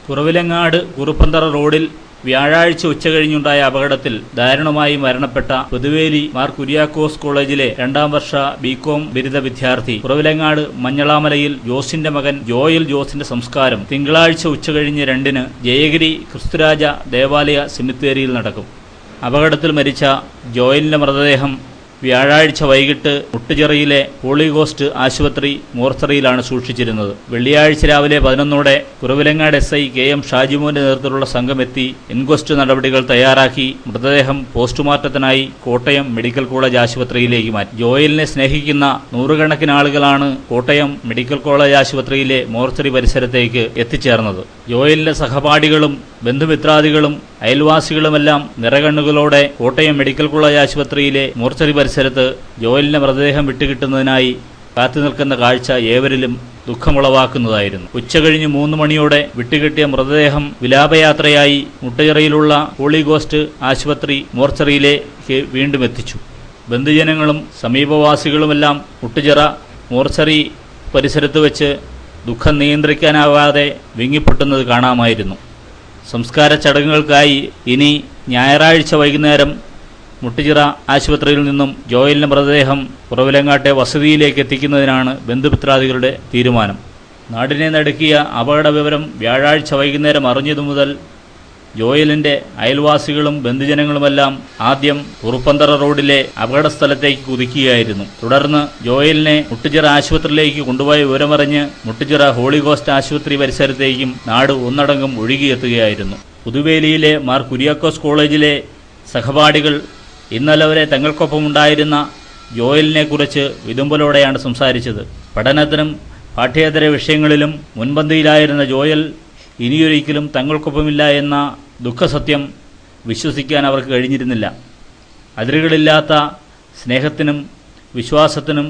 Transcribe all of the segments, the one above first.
കുറവിലങ്ങാട് കുറുപ്പന്തറ റോഡിൽ വ്യാഴാഴ്ച ഉച്ചകഴിഞ്ഞുണ്ടായ അപകടത്തിൽ ദാരുണമായി മരണപ്പെട്ട പൊതുവേലി മാർ കുര്യാക്കോസ് കോളേജിലെ 2ാം വർഷ ബികോം ബിരുദ വിദ്യാർത്ഥി കുറവിലങ്ങാട് മഞ്ഞളാമലയിൽ ജോസിന്റെ മകൻ ജോയൽ ജോസിന്റെ സംസ്കാരം തിങ്കളാഴ്ച ഉച്ചകഴിഞ്ഞ് 2-ന് ജയഗിരി ക്രിസ്തുരാജ ദേവാലയ സെമിത്തേരിയിൽ നടക്കും. അപകടത്തിൽ മരിച്ച ജോയലിന്റെ മൃതദേഹം വ്യാഴാഴ്ച വൈകിട്ട് മുട്ടുചിറയിലെ ഹോളി ഗോസ്റ്റ് ആശുപത്രി മോർച്ചറിയിലാണ് സൂക്ഷിച്ചിരുന്നത്. വെള്ളിയാഴ്ച രാവിലെ 11-ഓടെ കുറവിലങ്ങാട് SI KM ഷാജിമോന്റെ നേതൃത്വത്തിലുള്ള സംഘം എത്തി ഇൻക്വസ്റ്റ് നടപടികൾ തയ്യാറാക്കി മൃതദേഹം പോസ്റ്റ്മോർട്ടത്തിനായി കോട്ടയം മെഡിക്കൽ കോളേജ് ആശുപത്രിയിലേക്ക് മാറ്റി. ജോയലിനെ സ്നേഹിക്കുന്ന നൂറുകണക്കിന് ആളുകളാണ് കോട്ടയം മെഡിക്കൽ കോളേജ് ആശുപത്രിയിലെ മോർച്ചറി പരിസരത്തേക്ക് എത്തിച്ചേർന്നത്. ജോയലിന്റെ സഹപാഠികളും ബന്ധുമിത്രാദികളും അയൽവാസികളുമെല്ലാം നിറകണ്ണുകളോടെ കോട്ടയം മെഡിക്കൽ കോളേജ് ആശുപത്രിയിലെ മോർച്ചറി പരിസരത്ത് ജോയലിന്റെ മൃതദേഹം വിട്ടുകിട്ടുന്നതിനായി കാത്തുനിൽക്കുന്ന കാഴ്ച ഏവരിലും ദുഃഖമുളവാക്കുന്നതായിരുന്നു. ഉച്ചകഴിഞ്ഞ് 3 മണിയോടെ വിട്ടുകിട്ടിയ മൃതദേഹം വിലാപയാത്രയായി മുട്ടുചിറയിലുള്ള ഹോളി ഗോസ്റ്റ് ആശുപത്രി മോർച്ചറിയിലേക്ക് വീണ്ടും എത്തിച്ചു. ബന്ധുജനങ്ങളും സമീപവാസികളുമെല്ലാം മുട്ടുചിറ മോർച്ചറി പരിസരത്ത് വെച്ച് ദുഃഖം നിയന്ത്രിക്കാനാവാതെ വിങ്ങിപ്പൊട്ടുന്നത് കാണാമായിരുന്നു. സംസ്കാര ചടങ്ങുകൾക്കായി ഇനി ഞായറാഴ്ച വൈകുന്നേരം മുട്ടുചിറ ആശുപത്രിയിൽ നിന്നും ജോയലിന്റെ മൃതദേഹം കുറവിലങ്ങാട്ടെ വസതിയിലേക്ക് എത്തിക്കുന്നതിനാണ് ബന്ധുമിത്രാദികളുടെ തീരുമാനം. നാടിനെ നടുക്കിയ അപകട വിവരം വ്യാഴാഴ്ച വൈകുന്നേരം അറിഞ്ഞതു മുതൽ ജോയലിന്റെ അയൽവാസികളും ബന്ധുജനങ്ങളുമെല്ലാം ആദ്യം കുറുപ്പന്തറ റോഡിലെ അപകടസ്ഥലത്തേക്ക് കുതിക്കുകയായിരുന്നു. തുടർന്ന് ജോയലിനെ മുട്ടുചിറ ആശുപത്രിയിലേക്ക് കൊണ്ടുപോയ വിവരമറിഞ്ഞ് മുട്ടുചിറ ഹോളി ഗോസ്റ്റ് ആശുപത്രി പരിസരത്തേക്കും നാട് ഒന്നടങ്കം ഒഴുകിയെത്തുകയായിരുന്നു. പുതുവേലിയിലെ മാർ കുര്യാക്കോസ് കോളേജിലെ സഹപാഠികൾ ഇന്നലെ വരെ തങ്ങൾക്കൊപ്പമുണ്ടായിരുന്ന ജോയലിനെക്കുറിച്ച് വിതുമ്പലോടെയാണ് സംസാരിച്ചത്. പഠനത്തിനും പാഠ്യേതര വിഷയങ്ങളിലും മുൻപന്തിയിലായിരുന്ന ജോയൽ ഇനിയൊരിക്കലും തങ്ങൾക്കൊപ്പമില്ല എന്ന ദുഃഖസത്യം വിശ്വസിക്കാൻ അവർക്ക് കഴിഞ്ഞിരുന്നില്ല. അതിരുകളില്ലാത്ത സ്നേഹത്തിനും വിശ്വാസത്തിനും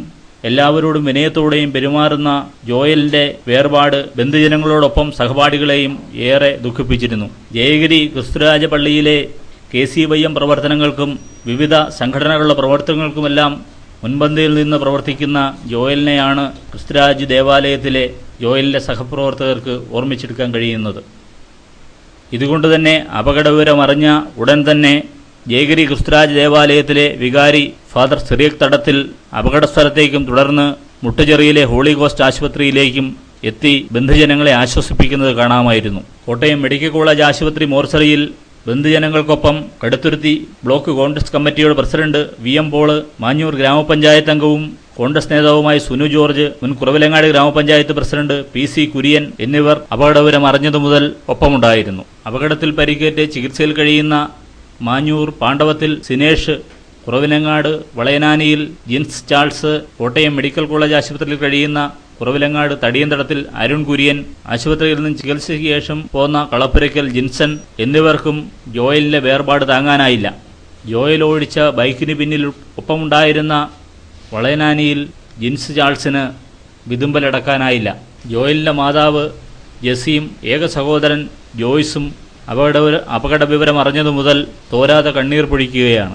എല്ലാവരോടും വിനയത്തോടെയും പെരുമാറുന്ന ജോയലിന്റെ വേർപാട് ബന്ധുജനങ്ങളോടൊപ്പം സഹപാഠികളെയും ഏറെ ദുഃഖിപ്പിച്ചിരുന്നു. ജയഗിരി ക്രിസ്തുരാജ പള്ളിയിലെ KCYM പ്രവർത്തനങ്ങൾക്കും വിവിധ സംഘടനകളുടെ പ്രവർത്തനങ്ങൾക്കുമെല്ലാം മുൻപന്തിയിൽ നിന്ന് പ്രവർത്തിക്കുന്ന ജോയലിനെയാണ് ക്രിസ്തുരാജ് ദേവാലയത്തിലെ ജോയലിന്റെ സഹപ്രവർത്തകർക്ക് ഓർമ്മിച്ചെടുക്കാൻ കഴിയുന്നത്. ഇതുകൊണ്ടുതന്നെ അപകട വിവരം അറിഞ്ഞ ഉടൻ തന്നെ ജയഗിരി ക്രിസ്തുരാജ് ദേവാലയത്തിലെ വികാരി ഫാദർ സിറിയക് തടത്തിൽ അപകടസ്ഥലത്തേക്കും തുടർന്ന് മുട്ടുചിറയിലെ ഹോളി ഗോസ്റ്റ് ആശുപത്രിയിലേക്കും എത്തി ബന്ധുജനങ്ങളെ ആശ്വസിപ്പിക്കുന്നത് കാണാമായിരുന്നു. കോട്ടയം മെഡിക്കൽ കോളേജ് ആശുപത്രി മോർച്ചറിയിൽ ബന്ധുജനങ്ങൾക്കൊപ്പം കടുത്തുരുത്തി ബ്ലോക്ക് കോൺഗ്രസ് കമ്മിറ്റിയുടെ പ്രസിഡന്റ് VM പോള്, മാഞ്ഞൂർ ഗ്രാമപഞ്ചായത്ത് അംഗവും കോൺഗ്രസ് നേതാവുമായ സുനു ജോർജ്, മുൻ കുറവിലങ്ങാട് ഗ്രാമപഞ്ചായത്ത് പ്രസിഡന്റ് PC കുര്യൻ എന്നിവർ അപകടവിവരം അറിഞ്ഞതു മുതൽ ഒപ്പമുണ്ടായിരുന്നു. അപകടത്തിൽ പരിക്കേറ്റ് ചികിത്സയിൽ കഴിയുന്ന മാഞ്ഞൂർ പാണ്ഡവത്തിൽ സിനേഷ്, കുറവിലങ്ങാട് വളയനാനിയിൽ Jins Charles, Kottayam medical college ആശുപത്രിയിൽ കഴിയുന്ന കുറവിലങ്ങാട് തടിയന്തടത്തിൽ അരുൺ കുര്യൻ, ആശുപത്രിയിൽ നിന്നും ചികിത്സയ്ക്ക് ശേഷം പോന്ന കളപ്പുരയ്ക്കൽ ജിൻസൺ എന്നിവർക്കും ജോയലിന്റെ വേർപാട് താങ്ങാനായില്ല. ജോയൽ ഓടിച്ച ബൈക്കിന് പിന്നിൽ ഒപ്പമുണ്ടായിരുന്ന വളയനാനിയിൽ ജിൻസ് ചാൾസിന് വിതുമ്പലടക്കാനായില്ല. ജോയലിന്റെ മാതാവ് ജെസിയും ഏക സഹോദരൻ ജോയ്സും അപകട വിവരം അറിഞ്ഞതു മുതൽ തോരാതെ കണ്ണീർ പൊഴിക്കുകയാണ്.